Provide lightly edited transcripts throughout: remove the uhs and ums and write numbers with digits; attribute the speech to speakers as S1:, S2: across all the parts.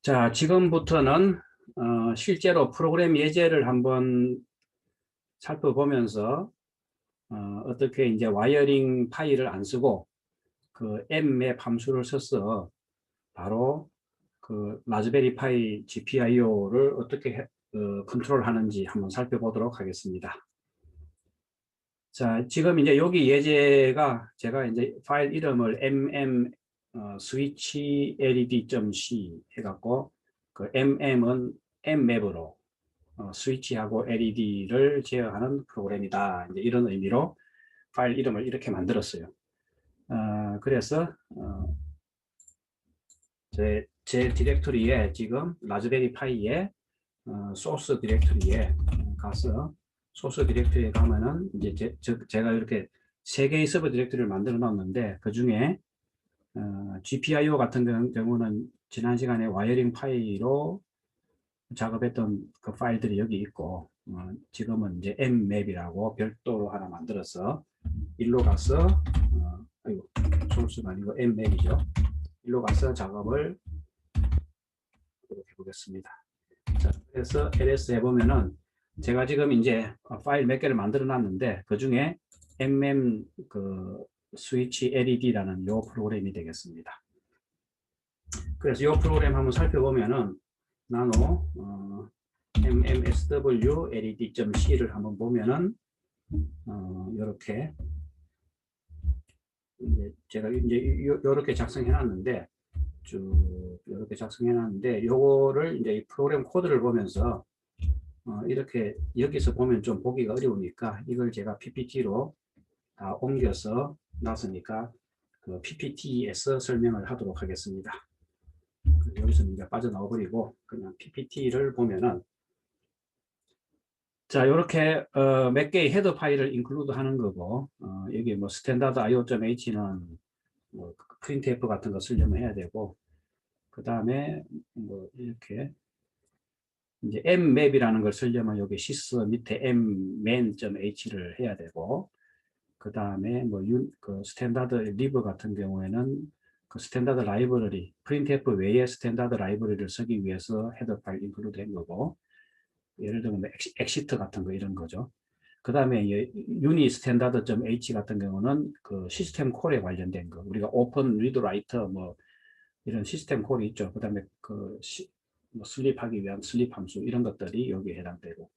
S1: 자, 지금부터는 실제로 프로그램 예제를 한번 살펴보면서 어떻게 이제 와이어링 파일을 안 쓰고 그 mmap 함수를 써서 바로 그 라즈베리 파이 GPIO를 어떻게 컨트롤하는지 한번 살펴보도록 하겠습니다. 자, 지금 이제 여기 예제가 제가 이제 파일 이름을 switch led.c 해갖고 그 mm은 mmap으로 스위치하고 LED를 제어하는 프로그램이다. 이제 이런 의미로 파일 이름을 이렇게 만들었어요. 그래서 제 디렉토리에 지금 라즈베리 파이에 소스 디렉토리에 가서 소스 디렉토리에 가면은 이제 제가 이렇게 세 개의 서버 디렉토리를 만들어 놨는데 그 중에 GPIO 같은 경우는 지난 시간에 와이어링 파일로 작업했던 그 파일들이 여기 있고 지금은 이제 mmap이라고 별도로 하나 만들어서 일로 가서 아이고 소스가 아니고 mmap이죠. 일로 가서 작업을 해보겠습니다. 자, 그래서 ls 해보면은 제가 지금 이제 파일 몇 개를 만들어 놨는데 그 중에 mm 그 스위치 led라는 요 프로그램이 되겠습니다. 그래서 요 프로그램 한번 살펴보면은 나노 mmsw led.c를 한번 보면은 이렇게 이제 제가 이제 요렇게 작성해 놨는데 쭉 이렇게 작성해 놨는데 요거를 이제 이 프로그램 코드를 보면서 이렇게 여기서 보면 좀 보기가 어려우니까 이걸 제가 PPT로 다 옮겨서 놨으니까 그 PPT에서 설명을 하도록 하겠습니다. 여기서 이제 빠져나와 버리고 그냥 PPT를 보면은 자, 이렇게 몇 개의 헤더 파일을 인클루드 하는 거고 여기 뭐 스탠다드 io.h는 뭐 프린트F 같은 거 쓰려면 해야 되고 그 다음에 뭐 이렇게 이제 mmap이라는 걸 쓰려면 여기 sys 밑에 mman.h를 해야 되고 그 다음에 뭐 그 스탠다드 리브 같은 경우에는 그 스탠다드 라이브러리 프린트F 외에 스탠다드 라이브러리를 쓰기 위해서 헤더 파일 인클루드 된 거고 예를 들면 엑시트 같은 거 이런 거죠. 그 다음에 유니 스탠다드.h 같은 경우는 그 시스템 콜에 관련된 거 우리가 오픈 리드 라이터 뭐 이런 시스템 콜이 있죠. 그 다음에 그 뭐 슬립하기 위한 슬립 함수 이런 것들이 여기에 해당되고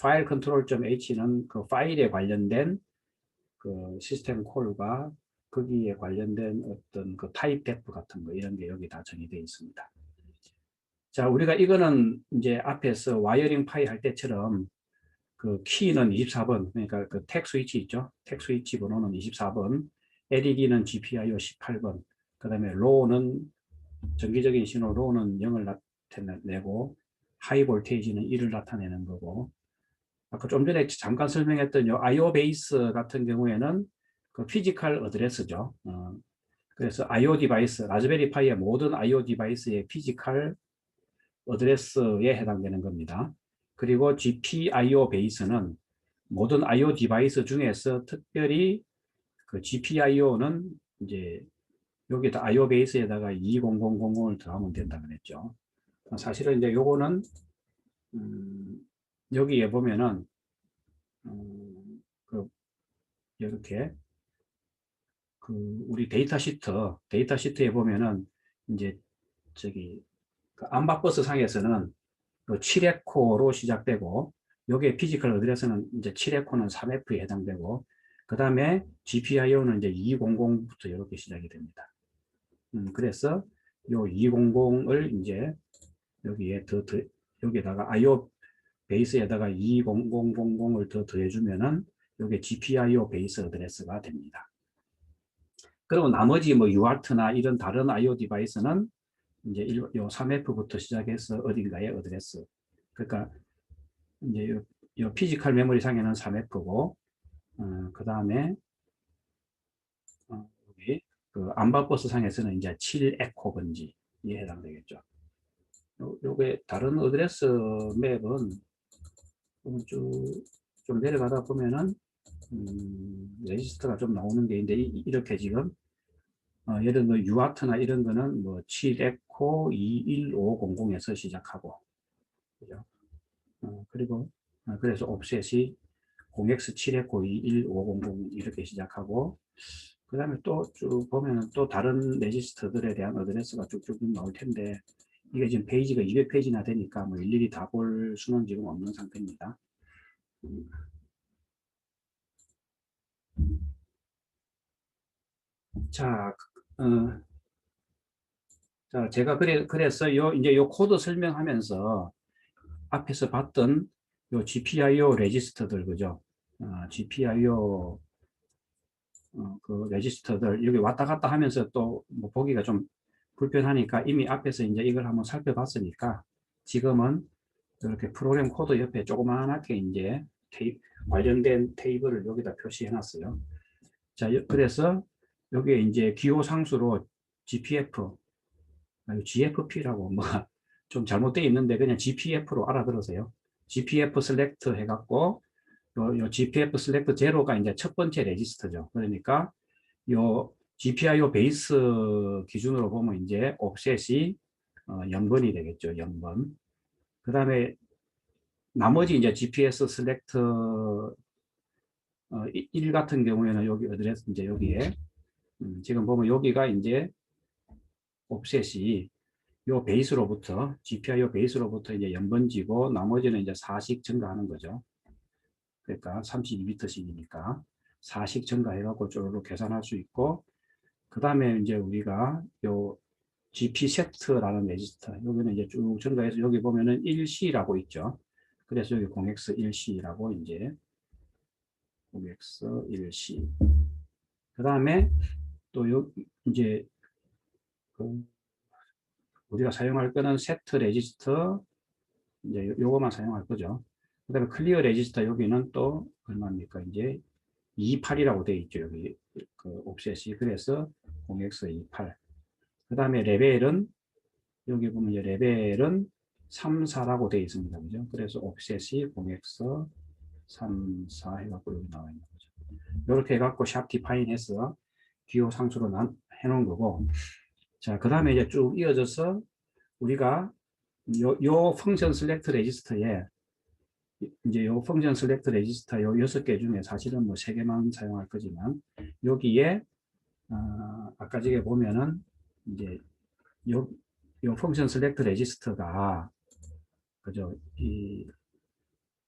S1: 파일 컨트롤.h는 그 파일에 관련된 그 시스템 콜과 거기에 관련된 어떤 그 타입 데프 같은 거 이런 게 여기 다 정의되어 있습니다. 자, 우리가 이거는 이제 앞에서 와이어링 파이 할 때처럼 그 키는 24번, 그러니까 그 택 스위치 있죠. 택 스위치 번호는 24번, LED는 GPIO 18번, 그 다음에 로우는 정기적인 신호 로우는 0을 나타내고 하이 볼테이지는 1을 나타내는 거고 아까 좀 전에 잠깐 설명했던 요 IO 베이스 같은 경우에는 그 피지컬 어드레스죠. 그래서 IO 디바이스, 라즈베리 파이의 모든 IO 디바이스의 피지컬 어드레스에 해당되는 겁니다. 그리고 GPIO 베이스는 모든 IO 디바이스 중에서 특별히 그 GPIO는 이제 여기다 IO 베이스에다가 20000을 더하면 된다 그랬죠. 사실은 이제 요거는 여기에 보면은 그 이렇게 그 우리 데이터 시트에 보면은 이제 저기 그 암바버스 상에서는 그 7에코로 시작되고 여기에 피지컬 어드레스는 이제 7에코는 3F에 해당되고 그 다음에 GPIO는 이제 200부터 이렇게 시작이 됩니다. 그래서 요 200을 이제 여기에 여기에다가 IO 베이스에다가 20000을 더 더해주면은 이게 GPIO 베이스 어드레스가 됩니다. 그리고 나머지 뭐 UART나 이런 다른 IO 디바이스는 이제 요 3F부터 시작해서 어딘가에 어드레스. 그러니까 이제 요 피지컬 메모리 상에는 3F고, 그 다음에 여기 그 암바버스 상에서는 이제 7에코 번지에 해당되겠죠. 요게 다른 어드레스 맵은 좀 내려가다 보면은 레지스터가 좀 나오는 게 있는데 이렇게 지금 예를 들어 UART나 이런 거는 뭐 7에코 709 21500에서 시작하고, 그죠? 그리고 그래서 옵셋이 0x709 21500 이렇게 시작하고, 그 다음에 또 쭉 보면은 또 다른 레지스터들에 대한 어드레스가 쭉쭉 나올 텐데, 이게 지금 페이지가 200페이지나 되니까 뭐 일일이 다 볼 수는 지금 없는 상태입니다. 자, 자, 제가 그래서 이제 요 코드 설명하면서 앞에서 봤던 요 GPIO 레지스터들, 그죠? GPIO 그 레지스터들 여기 왔다 갔다 하면서 또 뭐 보기가 좀 불편하니까 이미 앞에서 이제 이걸 한번 살펴봤으니까 지금은 이렇게 프로그램 코드 옆에 조그만하게 이제 관련된 테이블을 여기다 표시해 놨어요. 자, 그래서 여기에 이제 기호 상수로 GPF, GFP라고 뭐 좀 잘못되어 있는데 그냥 GPF로 알아들으세요. GPF 셀렉트 해갖고 요 GPF 셀렉트 제로가 이제 첫 번째 레지스터죠. 그러니까 요 GPIO 베이스 기준으로 보면 이제 옵셋이 0번이 되겠죠. 0번. 그 다음에 나머지 이제 GPS 셀렉트 1 같은 경우에는 여기 어드레스 이제 여기에 지금 보면 여기가 이제 옵셋이 요 베이스로부터 GPIO 베이스로부터 이제 0번지고 나머지는 이제 4씩 증가하는 거죠. 그러니까 32비트씩이니까 4씩 증가해갖고 쪼르륵 계산할 수 있고, 그 다음에 이제 우리가 요 GP세트라는 레지스터, 여기는 이제 쭉 증가해서 여기 보면은 1C라고 있죠. 그래서 여기 0x1C라고 이제 0x1C. 그 다음에 또 이제 그 우리가 사용할 거는 세트 레지스터, 이제 요거만 사용할 거죠. 그 다음에 클리어 레지스터 여기는 또 얼마입니까? 이제 28이라고 되어 있죠. 여기 그 옵셋이. 그래서 0x28. 그 다음에 레벨은 여기 보면 이제 레벨은 3, 4라고 되어 있습니다. 그죠? 그래서 옵셋이 0x 3, 4 해갖고 여기 나와 있는 거죠. 이렇게 해갖고 샵 디파인 해서 기호 상수로 해놓은 거고. 자, 그 다음에 이제 쭉 이어져서 우리가 요 펑션 셀렉트 레지스터에 이제 요 펑션 셀렉트 레지스터 요 6개 중에 사실은 뭐 3개만 사용할 거지만 여기에 아까 저게 보면은 이제 요 펑션 셀렉트 레지스터가 그죠?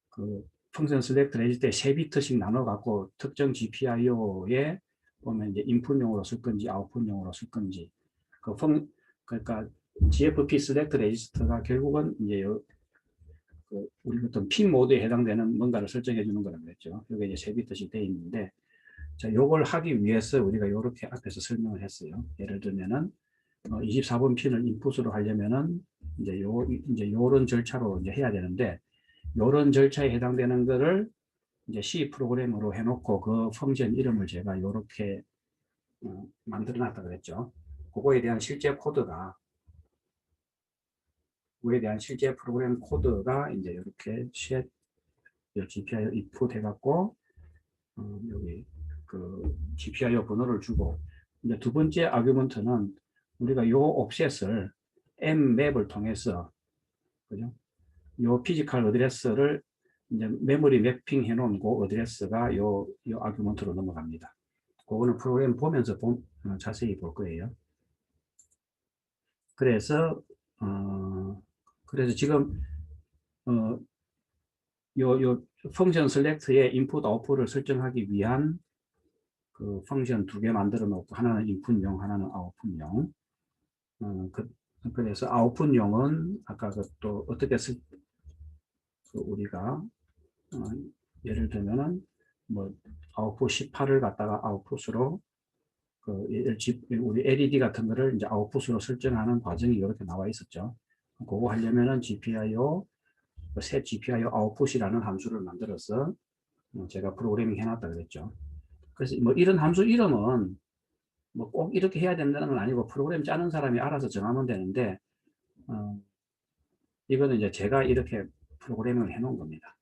S1: 그 펑션 셀렉트 레지스터에 3비트씩 나눠 갖고 특정 GPIO에 보면 이제 인풋용으로 쓸 건지 아웃풋용으로 쓸 건지 그러니까 GFP 셀렉트 레지스터가 결국은 이제 우리 어떤 핀 모드에 해당되는 뭔가를 설정해 주는 거라고 했죠. 이게 이제 3비트씩 되어 있는데, 자, 요걸 하기 위해서 우리가 이렇게 앞에서 설명을 했어요. 예를 들면은 24번 핀을 인풋으로 하려면은 이제 요런 절차로 이제 해야 되는데, 요런 절차에 해당되는 거를 이제 C 프로그램으로 해놓고 그 펑션 이름을 제가 이렇게 만들어 놨다 그랬죠. 그거에 대한 실제 코드가 그에 대한 실제 프로그램 코드가 이제 이렇게 셋 GPIO input 해갖고 여기 그 GPIO 번호를 주고, 이제 두 번째 아규먼트는 우리가 요 옵셋을 mmap을 통해서 그죠? 요 피지컬 어드레스를 이제 메모리 매핑 해놓은 그 어드레스가 요 아규먼트로 넘어갑니다. 그거는 프로그램 보면서 자세히 볼 거예요. 그래서 지금 요 펑션 셀렉트의 인풋 아웃풋을 설정하기 위한 그 펑션 2개 만들어 놓고, 하나는 인풋용, 하나는 아웃풋용. 그래서 아웃풋용은 아까 또 어떻게 우리가 예를 들면은 뭐 아웃풋 18을 갖다가 아웃풋으로 우리 LED 같은 거를 이제 아웃풋으로 설정하는 과정이 이렇게 나와 있었죠. 그거 하려면은 GPIO set GPIO 아웃풋이라는 함수를 만들어서 제가 프로그래밍 해놨다 그랬죠. 그래서 뭐 이런 함수 이름은 뭐 꼭 이렇게 해야 된다는 건 아니고 프로그램 짜는 사람이 알아서 정하면 되는데, 이거는 이제 제가 이렇게 프로그래밍을 해놓은 겁니다.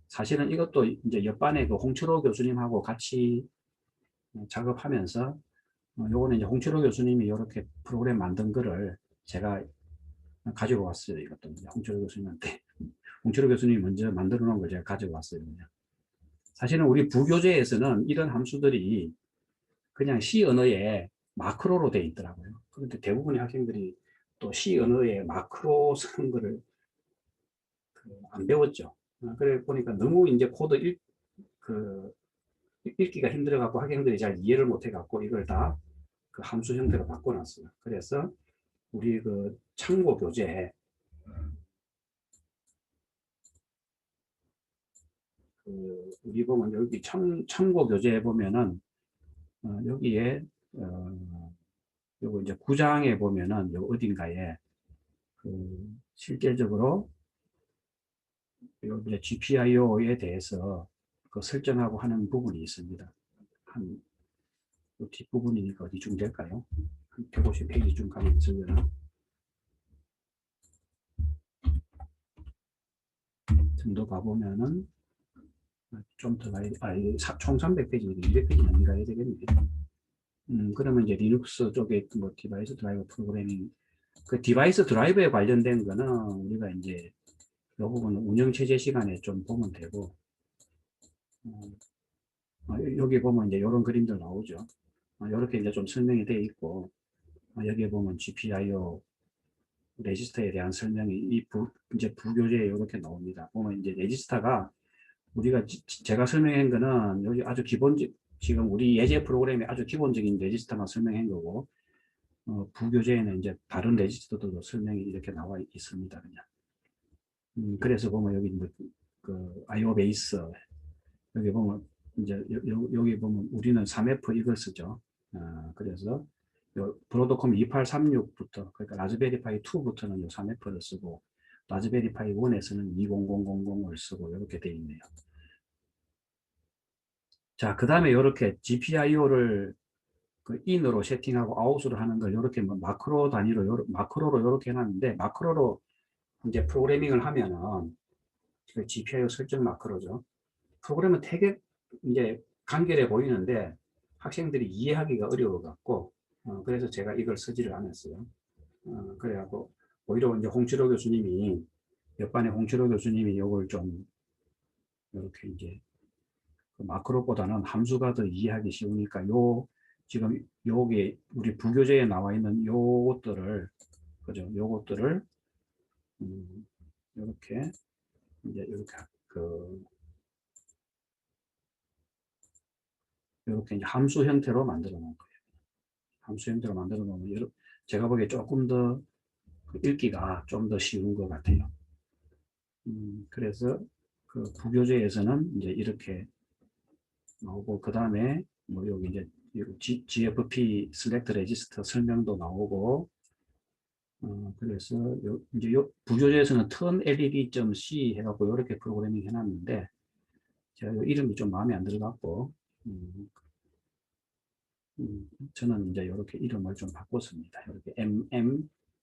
S1: 사실은 이것도 이제 옆반에 그 홍철호 교수님하고 같이 작업하면서 요거는 이제 홍철호 교수님이 이렇게 프로그램 만든 거를 제가 가지고 왔어요. 이것도 이제 홍철호 교수님한테. 홍철호 교수님이 먼저 만들어 놓은 걸 제가 가지고 왔어요. 그냥. 사실은 우리 부교재에서는 이런 함수들이 그냥 C 언어에 마크로로 되어 있더라고요. 그런데 대부분의 학생들이 또 C 언어에 마크로 쓰는 거를 안 배웠죠. 그래 보니까 너무 이제 코드 읽기가 힘들어갖고 학생들이 잘 이해를 못해갖고 이걸 다 그 함수 형태로 바꿔놨어요. 그래서 우리 그 참고 교재 우리 보면 여기 참고 교재에 보면은 여기에 요거 이제 9장에 보면은 요 어딘가에 실제적으로 요 이제 GPIO에 대해서 그 설정하고 하는 부분이 있습니다. 한 뒷부분이니까 어디쯤 될까요? 한 150페이지쯤 가면 있으려나? 정도 가보면은 좀 더 가야 총 300페이지, 200페이지 넘가야 되겠네요. 그러면 이제 리눅스 쪽에 뭐 디바이스 드라이버 프로그래밍, 그 디바이스 드라이버에 관련된 거는 우리가 이제 이 부분은 운영체제 시간에 좀 보면 되고, 여기 보면 이제 이런 그림들 나오죠. 이렇게 이제 좀 설명이 되어 있고, 여기에 보면 GPIO 레지스터에 대한 설명이 이제 부교재에 이렇게 나옵니다. 보면 이제 레지스터가 우리가 제가 설명한 거는 여기 아주 기본적, 지금 우리 예제 프로그램의 아주 기본적인 레지스터만 설명한 거고, 부교재에는 이제 다른 레지스터도 설명이 이렇게 나와 있습니다. 그냥. 그래서 보면 여기 뭐, 그 IO 베이스, 여기 보면 이제 여기 보면 우리는 3F 이걸 쓰죠. 그래서 요 브로드컴 2836부터, 그러니까 라즈베리 파이 2부터는 요 3F를 쓰고, 라즈베리 파이 1에서는 20000을 쓰고 이렇게 되어 있네요. 자, 그 다음에 이렇게 GPIO를 그 in으로 세팅하고 out으로 하는 걸 이렇게 뭐 마크로 단위로 마크로로 이렇게 해놨는데, 마크로로 이제 프로그래밍을 하면은 그 GPIO 설정 마크로죠. 프로그램은 되게 이제 간결해 보이는데 학생들이 이해하기가 어려워 갖고 그래서 제가 이걸 쓰지를 않았어요. 그래갖고 오히려 이제 홍철호 교수님이 옆반에 홍철호 교수님이 이걸 좀 이렇게 이제 그 마크로보다는 함수가 더 이해하기 쉬우니까 지금 요게 우리 부교재에 나와 있는 요것들을 그죠? 요것들을 이렇게 이제 이렇게 이제 함수 형태로 만들어 놓은 거예요. 함수 형태로 만들어 놓으면 제가 보기에 조금 더 읽기가 좀 더 쉬운 것 같아요. 그래서 그 부교재에서는 이제 이렇게 나오고, 그 다음에 뭐 여기 이제 GFP select register 설명도 나오고, 그래서 이제 부교재에서는 turn led.c 해갖고 이렇게 프로그래밍 해놨는데 제가 이름이 좀 마음에 안 들어갖고 저는 이제 이렇게 이름을 좀 바꿨습니다. 이렇게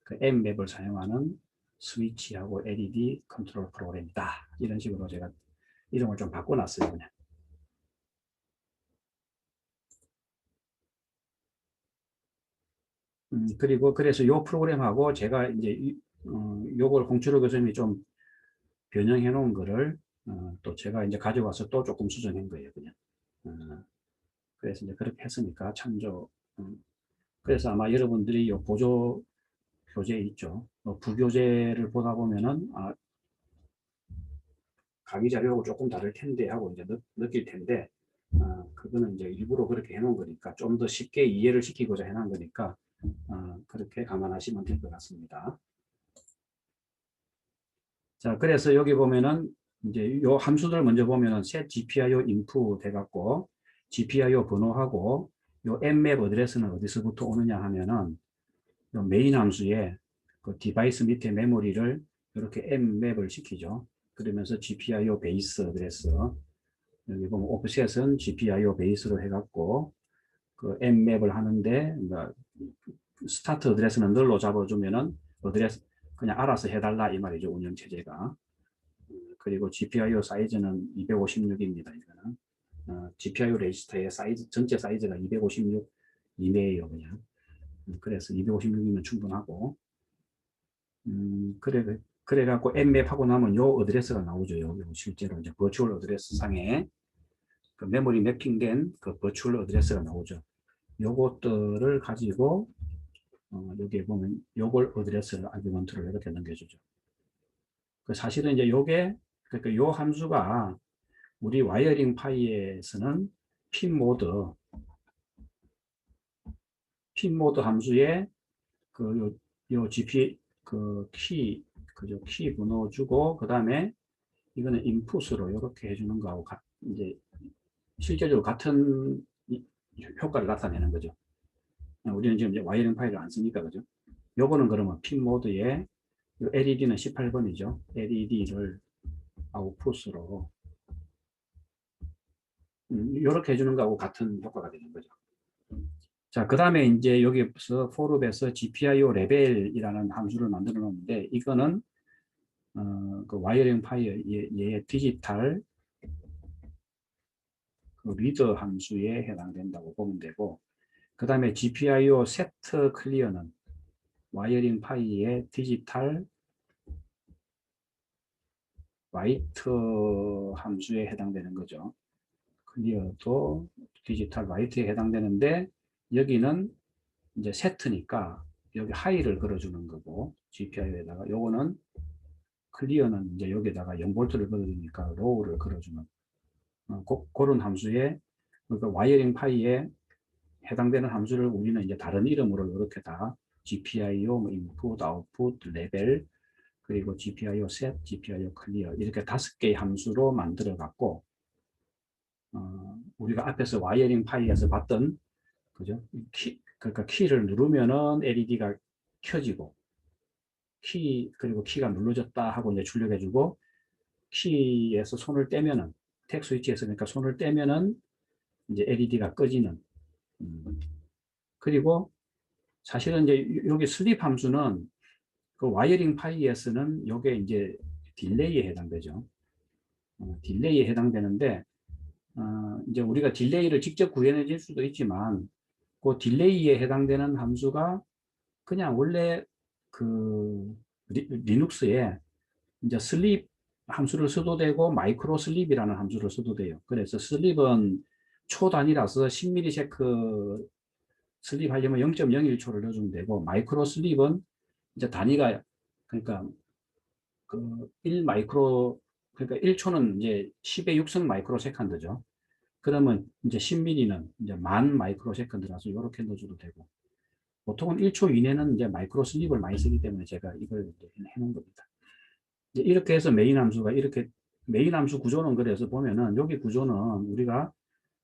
S1: 그 M맵을 사용하는 스위치하고 LED 컨트롤 프로그램이다. 이런 식으로 제가 이름을 좀 바꿔놨어요. 그냥. 그리고 그래서 이 프로그램하고 제가 이제 요걸 홍철호 교수님이 좀 변형해 놓은 거를 또 제가 이제 가져와서 또 조금 수정한 거예요. 그냥. 그래서 이제 그렇게 했으니까 참조. 그래서 아마 여러분들이 이 보조 교재 있죠. 부교재를 보다 보면은 강의 자료하고 조금 다를 텐데 하고 이제 느낄 텐데 그거는 이제 일부러 그렇게 해놓은 거니까 좀 더 쉽게 이해를 시키고자 해놓은 거니까 그렇게 감안하시면 될 것 같습니다. 자, 그래서 여기 보면은 이제 요 함수들 먼저 보면은 set GPIO input 해갖고 GPIO 번호하고 요 mmap 어드레스는 어디서부터 오느냐 하면은 요 메인 함수에 그 디바이스 밑에 메모리를 이렇게 mmap을 시키죠. 그러면서 GPIO 베이스 어드레스, 여기 보면 offset은 GPIO 베이스로 해갖고 그 mmap을 하는데 스타트 어드레스는 널로 잡아주면은 어드레스 그냥 알아서 해달라 이 말이죠. 운영체제가. 그리고 GPIO 사이즈는 256입니다. 이거는 GPIO 레지스터의 사이즈 전체 사이즈가 256 이내예요. 그냥. 그래서 256이면 충분하고, 그래갖고 nmap 하고 나면 요 어드레스가 나오죠. 요 실제로 이제 버추얼 어드레스 상에 그 메모리 매핑된 그 버추얼 어드레스가 나오죠. 요것들을 가지고 여기에 보면 요걸 어드레스를 아규먼트를 이렇게 넘겨주죠. 그 사실은 이제 요게 그러니까 요 함수가 우리 와이어링 파이에서는 핀모드 함수에 요 GP 그죠 키 번호 주고 그 다음에 이거는 인풋으로 이렇게 해주는 거하고 이제 실제적으로 같은 효과를 나타내는 거죠. 우리는 지금 이제 와이어링 파일을 안 쓰니까 그죠. 요거는 그러면 핀 모드에 LED는 18번이죠. LED를 아웃풋으로 이렇게 해주는 거하고 같은 효과가 되는 거죠. 자, 그 다음에 이제 여기서 포룹에서 GPIO 레벨이라는 함수를 만들어 놓는데 이거는 그 와이어링 파이어의 디지털 그 리더 함수에 해당된다고 보면 되고 그 다음에 GPIO 세트 클리어는 와이어링 파이의 디지털 라이트 함수에 해당되는 거죠. 클리어도 디지털 라이트에 해당되는데 여기는 이제 세트니까 여기 하이를 걸어주는 거고 GPIO에다가 요거는 클리어는 이제 여기다가 0V를 걸어주니까 로우를 걸어주는 그런 함수에 그러니까 와이어링 파이에 해당되는 함수를 우리는 이제 다른 이름으로 이렇게 다 GPIO, 인풋, 아웃풋, 레벨 그리고 GPIO set, GPIO clear 이렇게 5개의 함수로 만들어 갖고 우리가 앞에서 와이어링 파이에서 봤던 그죠? 그러니까 키를 누르면은 LED가 켜지고 그리고 키가 눌러졌다 하고 이제 출력해주고 키에서 손을 떼면은 텍 스위치에서 그러니까 손을 떼면은 이제 LED가 꺼지는 그리고 사실은 이제 여기 슬립 함수는 그 와이어링 파이에서는 요게 이제 딜레이에 해당되죠. 딜레이에 해당되는데 이제 우리가 딜레이를 직접 구현해 줄 수도 있지만 그 딜레이에 해당되는 함수가 그냥 원래 그 리눅스에 이제 슬립 함수를 써도 되고 마이크로 슬립이라는 함수를 써도 돼요. 그래서 슬립은 초 단위라서 10ms 슬립하려면 0.01초를 넣어주면 되고 마이크로 슬립은 이제 단위가 그러니까 그 1마이크로 그러니까 1초는 이제 10의 6성 마이크로 세컨드죠. 그러면 이제 10mm는 이제 10,000 마이크로 세컨드라서 이렇게 넣어줘도 되고 보통은 1초 이내는 이제 마이크로 슬립을 많이 쓰기 때문에 제가 이걸 이제 해놓은 겁니다. 이제 이렇게 해서 메인 함수가 이렇게 메인 함수 구조는 그래서 보면은 여기 구조는 우리가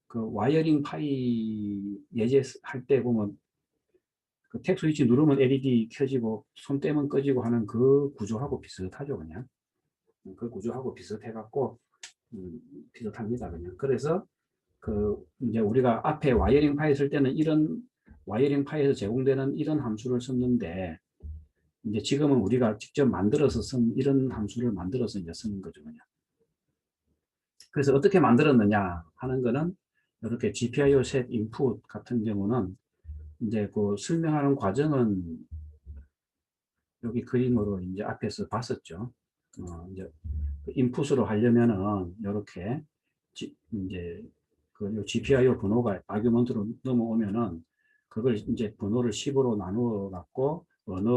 S1: 그 와이어링 파이 예제할 때 보면 그 탭 스위치 누르면 LED 켜지고 손 떼면 꺼지고 하는 그 구조하고 비슷하죠 그냥 그 구조하고 비슷해갖고 비슷합니다 그냥 그래서 그 이제 우리가 앞에 와이어링 파이 쓸 때는 이런 와이어링 파이에서 제공되는 이런 함수를 썼는데 이제 지금은 우리가 직접 만들어서 쓴 이런 함수를 만들어서 이제 쓰는 거죠 그냥 그래서 어떻게 만들었느냐 하는 거는 이렇게 GPIO set input 같은 경우는 이제 그 설명하는 과정은 여기 그림으로 이제 앞에서 봤었죠. 이제 인풋으로 하려면은 이렇게 이제 그 GPIO 번호가 아규먼트로 넘어오면은 그걸 이제 번호를 10으로 나누어 갖고 어느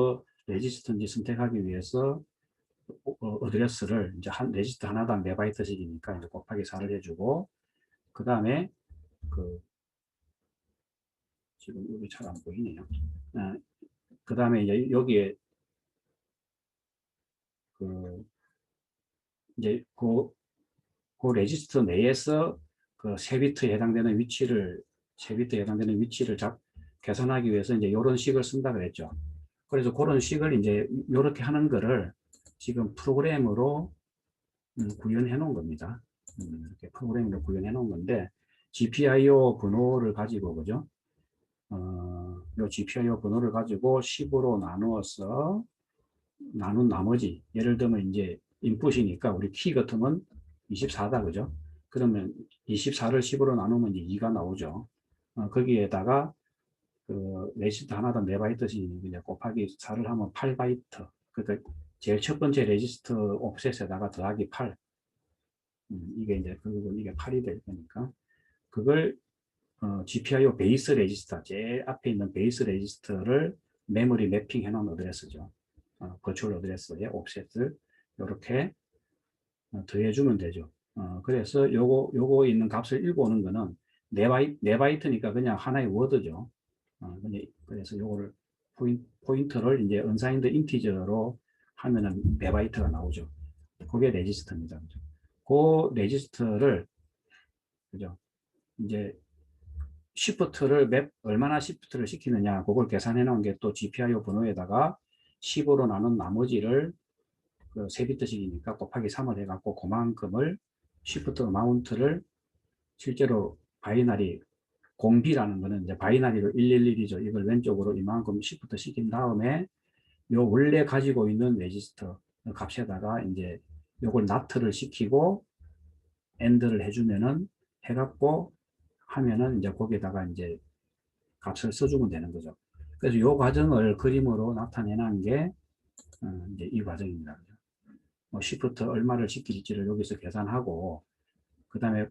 S1: 레지스터인지 선택하기 위해서 어드레스를 이제 한 레지스터 하나당 메가바이트씩이니까 이제 곱하기 4를 해주고 그 다음에 그 지금 여기 잘 안 보이네요. 그 다음에 이제 여기에 그 이제 그 레지스터 내에서 그 세 비트에 해당되는 위치를 계산하기 위해서 이제 이런 식을 쓴다 그랬죠. 그래서 그런 식을 이제 이렇게 하는 거를 지금 프로그램으로 구현해 놓은 겁니다. 이렇게 프로그램으로 구현해 놓은 건데 GPIO 번호를 가지고 그죠? 요 GPIO 번호를 가지고 10으로 나누어서 나눈 나머지 예를 들면 이제 인풋이니까 우리 키 같으면 24다 그죠? 그러면 24를 10으로 나누면 이제 2가 나오죠. 거기에다가 그 레시트 하나당 4바이트씩 이제 곱하기 4를 하면 8바이트 그러니까 제일 첫 번째 레지스터 옵셋에다가 더하기 8. 이게 이제 결국은 이게 8이 될 거니까 그걸 GPIO 베이스 레지스터 제일 앞에 있는 베이스 레지스터를 메모리 매핑 해놓은 어드레스죠. 버추얼 어드레스에 옵셋을 이렇게 더해주면 되죠. 그래서 요거 있는 값을 읽어오는 거는 4바이트니까 그냥 하나의 워드죠. 그래서 요거를 포인터를 이제 unsigned 인티저로 하면은 4바이트가 나오죠. 그게 레지스터입니다. 그죠? 그 레지스터를 그죠? 이제 시프트를 얼마나 시프트를 시키느냐 그걸 계산해 놓은 게 또 GPIO 번호에다가 15로 나눈 나머지를 그 3비트씩이니까 곱하기 3을 해갖고 그만큼을 시프트 마운트를 실제로 바이너리 공비라는 거는 이제 바이너리로 111이죠. 이걸 왼쪽으로 이만큼 시프트 시킨 다음에 요 원래 가지고 있는 레지스터 값에다가 이제 요걸 나트를 시키고 엔드를 해주면은 해갖고 하면은 이제 거기에다가 이제 값을 써주면 되는 거죠. 그래서 요 과정을 그림으로 나타내는 게 이제 이 과정입니다. 시프트 얼마를 시킬지를 여기서 계산하고 그다음에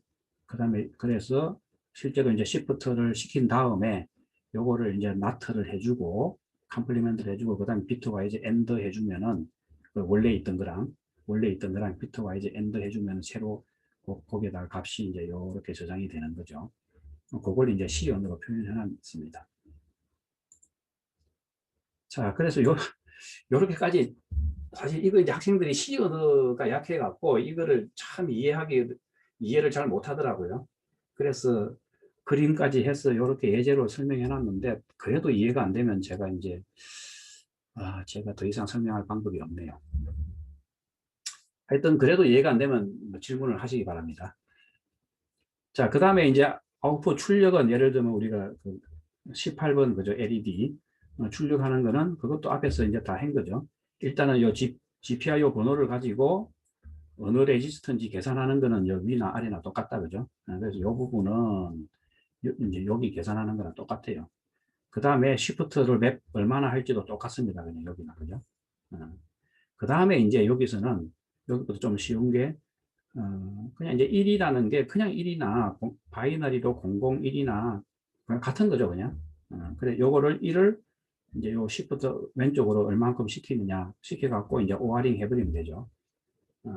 S1: 그래서 실제로 이제 시프트를 시킨 다음에 요거를 이제 나트를 해주고 컴플리멘트를 해주고 그다음에 비트와이즈 엔드 해주면은 그 원래 있던 거랑 비트와이즈 엔드 해주면 새로 거기에다가 값이 이제 요렇게 저장이 되는 거죠. 그걸 이제 C언으로 표현해 놨습니다. 자, 그래서 요렇게까지 사실 이거 이제 학생들이 C언어가 약해갖고 이거를 참 이해를 잘 못하더라고요. 그래서 그림까지 해서 이렇게 예제로 설명해 놨는데 그래도 이해가 안 되면 제가 이제 제가 더 이상 설명할 방법이 없네요. 하여튼 그래도 이해가 안 되면 질문을 하시기 바랍니다. 자, 그 다음에 이제 아웃풋 출력은 예를 들면 우리가 그 18번 그죠 LED 출력하는 거는 그것도 앞에서 이제 다 한 거죠. 일단은 요 GPIO 번호를 가지고 어느 레지스터인지 계산하는 거는 여기 위나 아래나 똑같다 그죠. 그래서 이 부분은 이제 여기 계산하는 거랑 똑같아요. 그 다음에 시프트를 얼마나 할지도 똑같습니다. 그냥 여기나 그죠. 그 다음에 이제 여기서는 여기부터 좀 쉬운 게 그냥 이제 1이라는 게 그냥 1이나 바이너리로 001이나 그냥 같은 거죠 그냥. 그래 요거를 1을 이제 요 시프트 왼쪽으로 얼만큼 시키느냐 시켜갖고 이제 오어링 해버리면 되죠.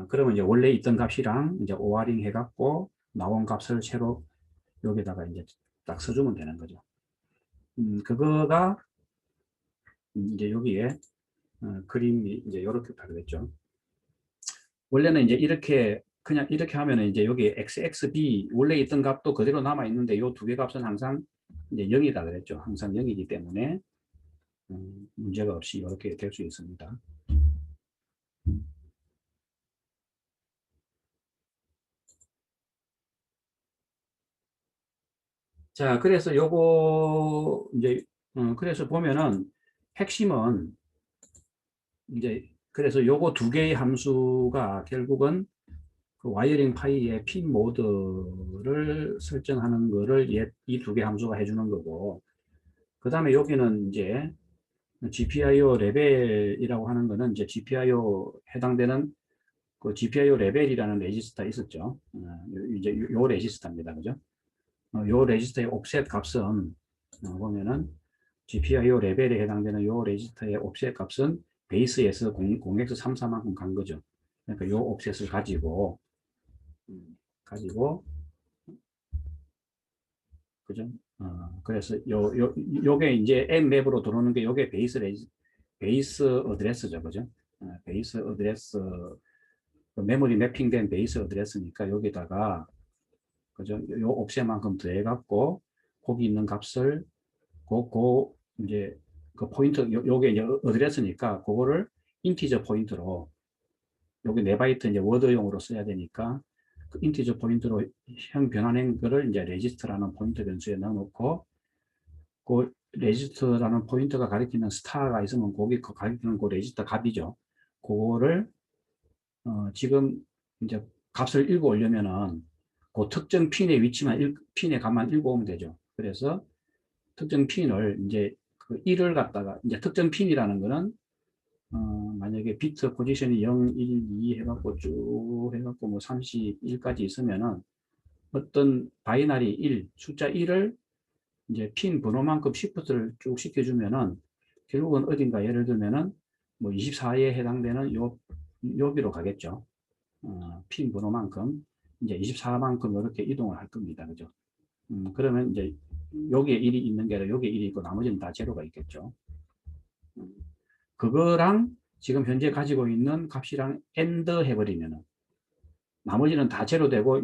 S1: 그러면 이제 원래 있던 값이랑 이제 오어링 해갖고 나온 값을 새로 여기다가 이제 딱 써주면 되는 거죠. 그거가 이제 여기에 그림이 이제 이렇게 다르겠죠. 원래는 이제 그냥 이렇게 하면은 이제 여기 XXB 원래 있던 값도 그대로 남아 있는데 요 두 개 값은 항상 이제 0이다 그랬죠. 항상 0이기 때문에 문제가 없이 이렇게 될 수 있습니다. 자, 그래서 요거 이제 그래서 보면은 핵심은 이제 그래서 요거 두 개의 함수가 결국은 그 와이어링 파이의 핀 모드를 설정하는 거를 이 두 개 함수가 해주는 거고, 그 다음에 여기는 이제 GPIO 레벨이라고 하는 거는 이제 GPIO 해당되는 그 GPIO 레벨이라는 레지스터 있었죠. 이제 요 레지스터입니다. 그죠? 요 레지스터의 옵셋 값은 보면은 GPIO 레벨에 해당되는 요 레지스터의 옵셋 값은 베이스에서 0x34만큼 간 거죠. 그러니까 요 옵셋을 가지고 그죠? 그래서 요게 이제 N맵으로 들어오는 게 요게 베이스 어드레스죠. 그죠? 베이스 어드레스 메모리 매핑된 베이스 어드레스니까 여기다가 그죠? 요 옵셋만큼 더해갖고 거기 있는 값을 이제 그 포인트 요게 이제 어드레스니까 그거를 인티저 포인트로 여기 4바이트 이제 워드용으로 써야 되니까 그 인티저 포인트로 형 변환한 거를 이제 레지스터라는 포인트 변수에 넣어놓고 그 레지스터라는 포인트가 가리키는 스타가 있으면 거기 가리키는 그 레지스터 값이죠. 그거를 지금 이제 값을 읽어 오려면은 그 특정 핀의 위치만 핀의 값만 읽어 오면 되죠. 그래서 특정 핀을 이제 그 1을 갖다가 이제 특정 핀이라는 거는 만약에 비트 포지션이 0, 1, 2 해갖고 쭉 해갖고 뭐 31까지 있으면은 어떤 바이너리 1, 숫자 1을 이제 핀 번호만큼 시프트를 쭉 시켜주면은 결국은 어딘가 예를 들면은 뭐 24에 해당되는 여기로 가겠죠. 핀 번호만큼 이제 24만큼 이렇게 이동을 할 겁니다. 그죠? 그러면 이제 여기에 1이 있는 게 아니라 여기에 1이 있고 나머지는 다 제로가 있겠죠. 그거랑 지금 현재 가지고 있는 값이랑 AND 해버리면은 나머지는 다 제로 되고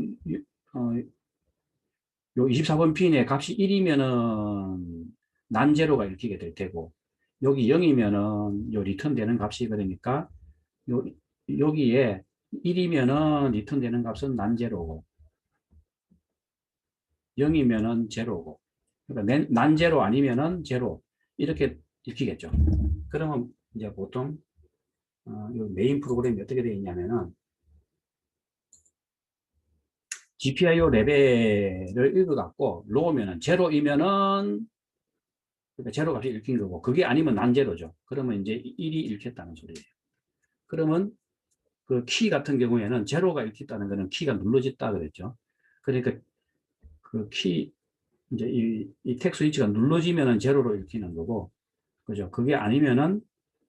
S1: 요 24번 핀의 값이 1이면은 난제로가 읽히게 될 테고 여기 0이면은 요 리턴 되는 값이 그러니까 여기에 1이면은 리턴 되는 값은 난제로고 0이면은 제로고 그러니까 난제로 아니면은 제로 이렇게 읽히겠죠. 그러면 이제 보통 요 메인 프로그램이 어떻게 되어 있냐면은 GPIO 레벨을 읽어갖고 로우면은 제로이면은 그러니까 제로 값이 읽힌 거고 그게 아니면 난제로죠. 그러면 이제 1이 읽혔다는 소리예요. 그러면 그 키 같은 경우에는 제로가 읽혔다는 거는 키가 눌러졌다 그랬죠. 그러니까 그 키 이제 이 텍 스위치가 눌러지면은 제로로 읽히는 거고 그죠. 그게 아니면은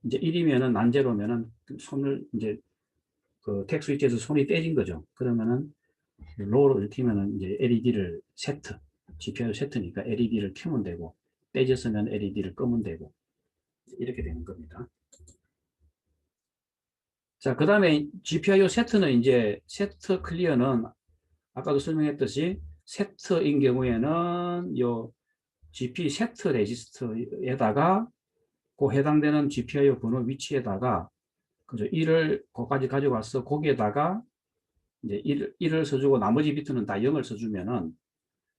S1: 이제 1이면은 난제로면은 손을 이제 그 텍 스위치에서 손이 떼진 거죠. 그러면은 로우로 읽히면은 이제 LED를 세트, GPIO 세트니까 LED를 켜면 되고 떼졌으면 LED를 끄면 되고 이렇게 되는 겁니다. 자, 그 다음에 GPIO 세트는 이제 세트 클리어는 아까도 설명했듯이 세트인 경우에는 요 GP 세트 레지스터에다가 그 해당되는 GPIO 번호 위치에다가 그죠 1을 거기까지 가져와서 거기에다가 이제 1을 써주고 나머지 비트는 다 0을 써주면은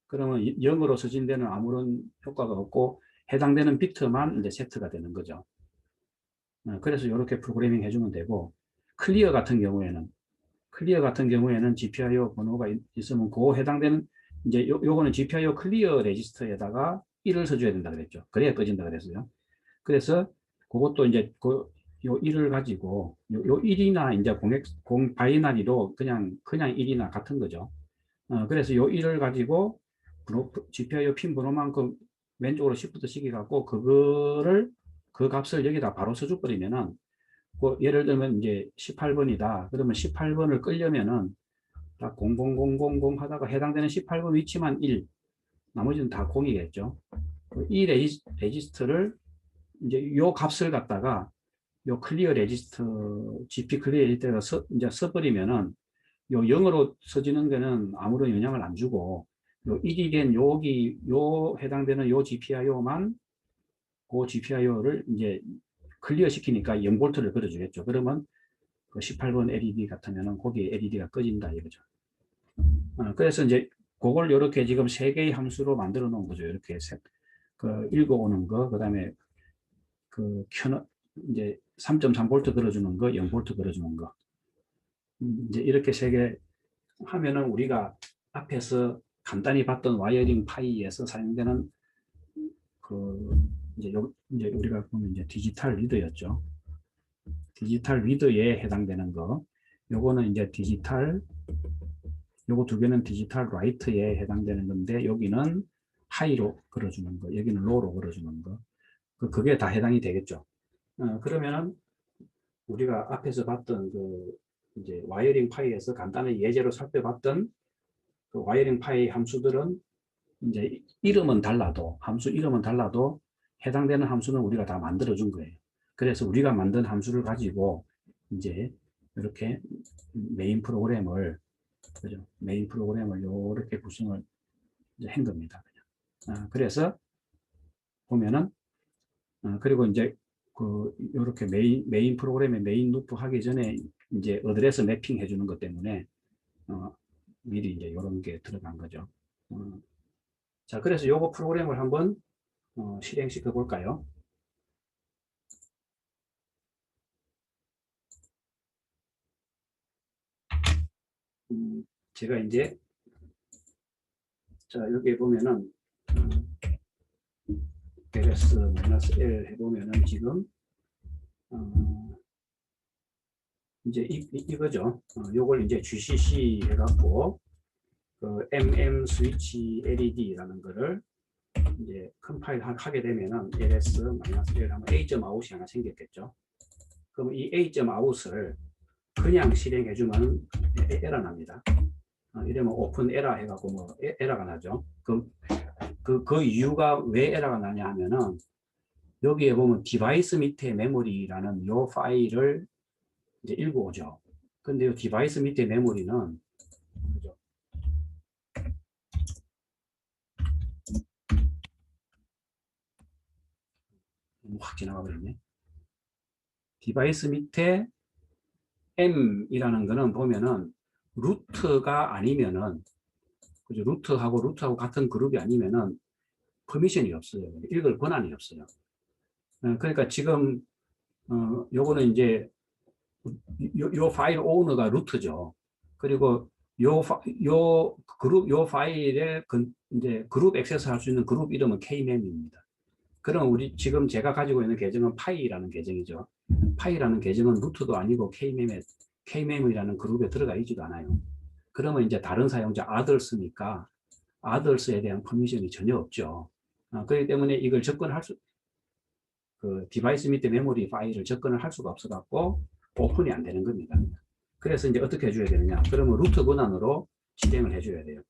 S1: 그러면 0으로 써진 데는 아무런 효과가 없고 해당되는 비트만 이제 세트가 되는 거죠. 그래서 이렇게 프로그래밍 해주면 되고 클리어 같은 경우에는 GPIO 번호가 있으면 그 해당되는 이제 요거는 GPIO 클리어 레지스터에다가 1을 써줘야 된다 그랬죠. 그래야 꺼진다 그랬어요. 그래서 그것도 이제 요 1을 가지고 요 1이나 이제 공 바이너리로 그냥 1이나 같은 거죠. 그래서 요 1을 가지고 GPIO 핀 번호만큼 왼쪽으로 시프트 시켜갖고 그거를 그 값을 여기다 바로 써줘 버리면은 예를 들면 이제 18번이다. 그러면 18번을 끌려면은 딱 00000 하다가 해당되는 18번 위치만 1, 나머지는 다 0이겠죠. 이 레지스터를 이제 요 값을 갖다가 요 클리어 레지스터, GP 클리어 레지스터가 이제 써버리면은 요 0으로 써지는 거는 아무런 영향을 안 주고 요 1이 된 여기 요 해당되는 요 GPIO만 그 GPIO를 이제 클리어 시키니까 0볼트를 걸어주겠죠. 그러면 그 18번 LED 같으면은 거기에 LED가 꺼진다 이거죠. 그래서 이제 그걸 이렇게 지금 세 개의 함수로 만들어 놓은 거죠. 이렇게 그 읽어오는 거, 그 다음에 그 이제 3.3볼트 걸어주는 거, 0볼트 걸어주는 거. 이제 이렇게 세 개 하면은 우리가 앞에서 간단히 봤던 와이어링 파이에서 사용되는 그 이제 우리가 보면 이제 디지털 리더였죠. 디지털 리더에 해당되는 거. 요거는 이제 요거 두 개는 디지털 라이트에 해당되는 건데 여기는 하이로 걸어주는 거, 여기는 로우로 걸어주는 거. 그게 다 해당이 되겠죠. 그러면은 우리가 앞에서 봤던 그 이제 와이어링 파이에서 간단히 예제로 살펴봤던 그 와이어링 파이 함수들은 이제 함수 이름은 달라도 해당되는 함수는 우리가 다 만들어 준 거예요. 그래서 우리가 만든 함수를 가지고 이제 이렇게 메인 프로그램을 그죠? 메인 프로그램을 이렇게 구성을 이제 한 겁니다. 그래서 보면은 그리고 이제 그 이렇게 메인 프로그램의 메인 루프 하기 전에 이제 어드레스 매핑 해주는 것 때문에 미리 이제 이런 게 들어간 거죠. 자, 그래서 요거 프로그램을 한번 실행시켜 볼까요? 제가 이제 자 여기 보면은 ls-l 해보면은 지금 이제 이거죠. 요걸 이제 GCC 해갖고 그 MM 스위치 LED라는 거를 이제 컴파일 하게 되면은 ls-1 하면 A.out이 하나 생겼겠죠. 그럼 이 A.out을 그냥 실행해주면 에러 납니다. 이러면 오픈 에러 해갖고 뭐 에러가 나죠. 그 이유가 왜 에러가 나냐 하면은 여기에 보면 디바이스 밑에 메모리라는 요 파일을 이제 읽어오죠. 근데 이 디바이스 밑에 메모리는 그죠? 확 지나가 버렸네. 디바이스 밑에 M이라는 거는 보면은 루트가 아니면은 그죠? 루트하고 같은 그룹이 아니면은 퍼미션이 없어요. 읽을 권한이 없어요. 그러니까 지금 요거는 이제 요 파일 오너가 루트죠. 그리고 요 그룹 요 파일에 이제 그룹 액세스 할 수 있는 그룹 이름은 KMem입니다. 그럼 우리 지금 제가 가지고 있는 계정은 파이라는 계정이죠. 파이라는 계정은 루트도 아니고 KMem이라는 그룹에 들어가 있지도 않아요. 그러면 이제 다른 사용자 아더스니까 아더스에 대한 퍼미션이 전혀 없죠. 그렇기 때문에 이걸 접근할 그 디바이스 밑에 메모리 파일을 접근을 할 수가 없어 갖고 오픈이 안 되는 겁니다. 그래서 이제 어떻게 해줘야 되느냐? 그러면 루트 권한으로 실행을 해줘야 돼요.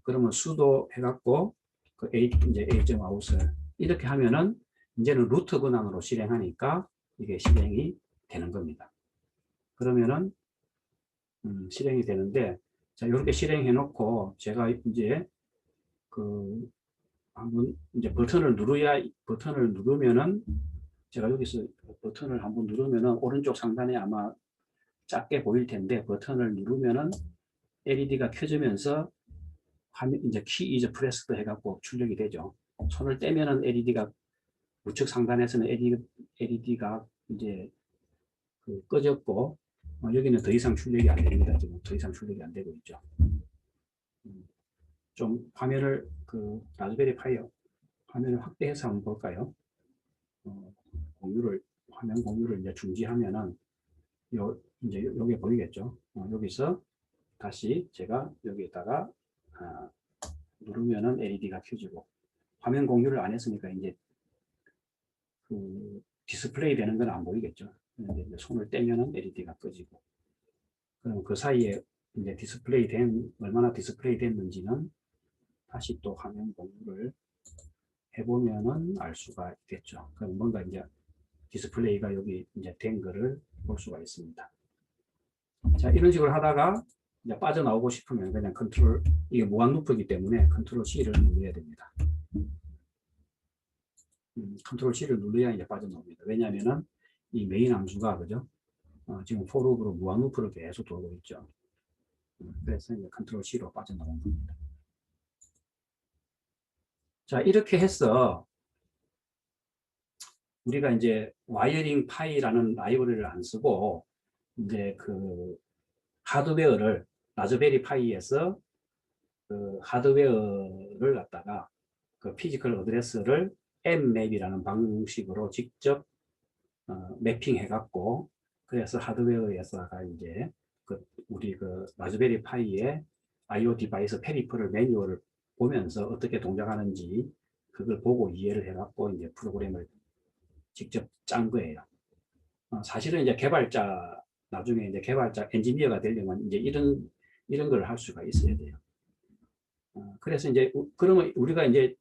S1: 그러면 sudo 해갖고 그 이제 A.out을 이렇게 하면은 이제는 루트 권한으로 실행하니까 이게 실행이 되는 겁니다. 그러면은 실행이 되는데 자 이렇게 실행해 놓고 제가 이제 그 한번 이제 버튼을 누르면은 제가 여기서 버튼을 한번 누르면은 오른쪽 상단에 아마 작게 보일 텐데 버튼을 누르면은 LED가 켜지면서 화면 이제 키 이제 프레스드 해갖고 출력이 되죠. 손을 떼면은 LED가 우측 상단에서는 LED가 이제 그 꺼졌고 여기는 더 이상 출력이 안 됩니다. 지금 더 이상 출력이 안 되고 있죠. 좀 화면을 그 라즈베리 파이 화면을 확대해서 한번 볼까요? 화면 공유를 이제 중지하면은 이제 여기 보이겠죠? 여기서 다시 제가 여기에다가 누르면은 LED가 켜지고 화면 공유를 안 했으니까 이제 그 디스플레이 되는 건 안 보이겠죠? 근데 이제 손을 떼면은 LED가 꺼지고 그럼 그 사이에 이제 얼마나 디스플레이 됐는지는 다시 또 화면 공유를 해보면은 알 수가 있겠죠. 그럼 뭔가 이제 디스플레이가 여기 이제 된 거를 볼 수가 있습니다. 자, 이런 식으로 하다가 이제 빠져나오고 싶으면 그냥 이게 무한 루프이기 때문에 컨트롤 C를 눌러야 됩니다. 컨트롤 C를 눌러야 이제 빠져나옵니다. 왜냐하면은 이 메인 함수가 그죠? 지금 for loop으로 무한 루프로 계속 돌고 있죠. 그래서 이제 컨트롤 C로 빠져나온 겁니다. 자, 이렇게 해서 우리가 이제 와이어링 파이라는 라이브러리를 안 쓰고 이제 그 하드웨어를 라즈베리 파이에서 그 하드웨어를 갖다가 그 피지컬 어드레스를 mmap이라는 방식으로 직접 매핑해 갖고 그래서 하드웨어에서가 이제 우리 그 라즈베리 파이의 IO 디바이스 페리퍼럴 매뉴얼을 보면서 어떻게 동작하는지 그걸 보고 이해를 해 갖고 이제 프로그램을 직접 짠 거예요. 사실은 이제 나중에 이제 개발자 엔지니어가 되려면 이제 이런 걸 할 수가 있어야 돼요. 그래서 이제 그러면 우리가 이제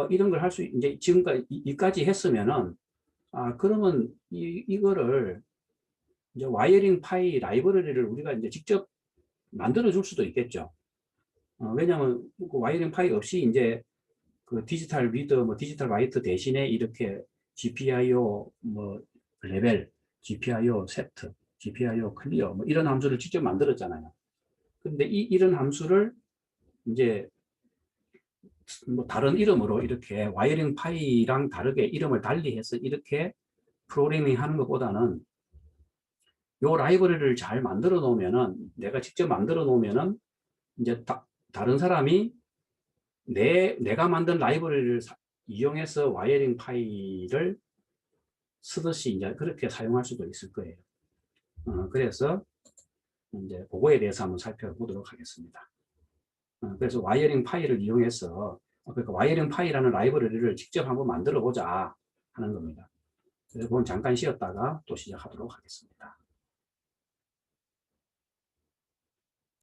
S1: 이런 걸 할 수 이제 지금까지 이까지 했으면은 그러면 이거를 이제 와이어링 파이 라이브러리를 우리가 이제 직접 만들어 줄 수도 있겠죠. 왜냐하면 그 와이어링 파이 없이 이제 그 디지털 리드 뭐 디지털 라이트 대신에 이렇게 GPIO 뭐 레벨, GPIO 세트, GPIO 클리어 뭐 이런 함수를 직접 만들었잖아요. 근데 이런 함수를 이제 뭐 다른 이름으로 이렇게 와이어링 파이랑 다르게 이름을 달리해서 이렇게 프로그래밍 하는 것보다는 요 라이브러리를 잘 만들어 놓으면은 내가 직접 만들어 놓으면은 이제 다른 사람이 내가 만든 라이브러리를 이용해서 와이어링 파이를 쓰듯이 이제 그렇게 사용할 수도 있을 거예요. 그래서 이제 그거에 대해서 한번 살펴보도록 하겠습니다. 그래서 와이어링 파일을 이용해서 그러니까 와이어링 파일이라는 라이브러리를 직접 한번 만들어 보자 하는 겁니다. 그래서 그건 잠깐 쉬었다가 또 시작하도록 하겠습니다.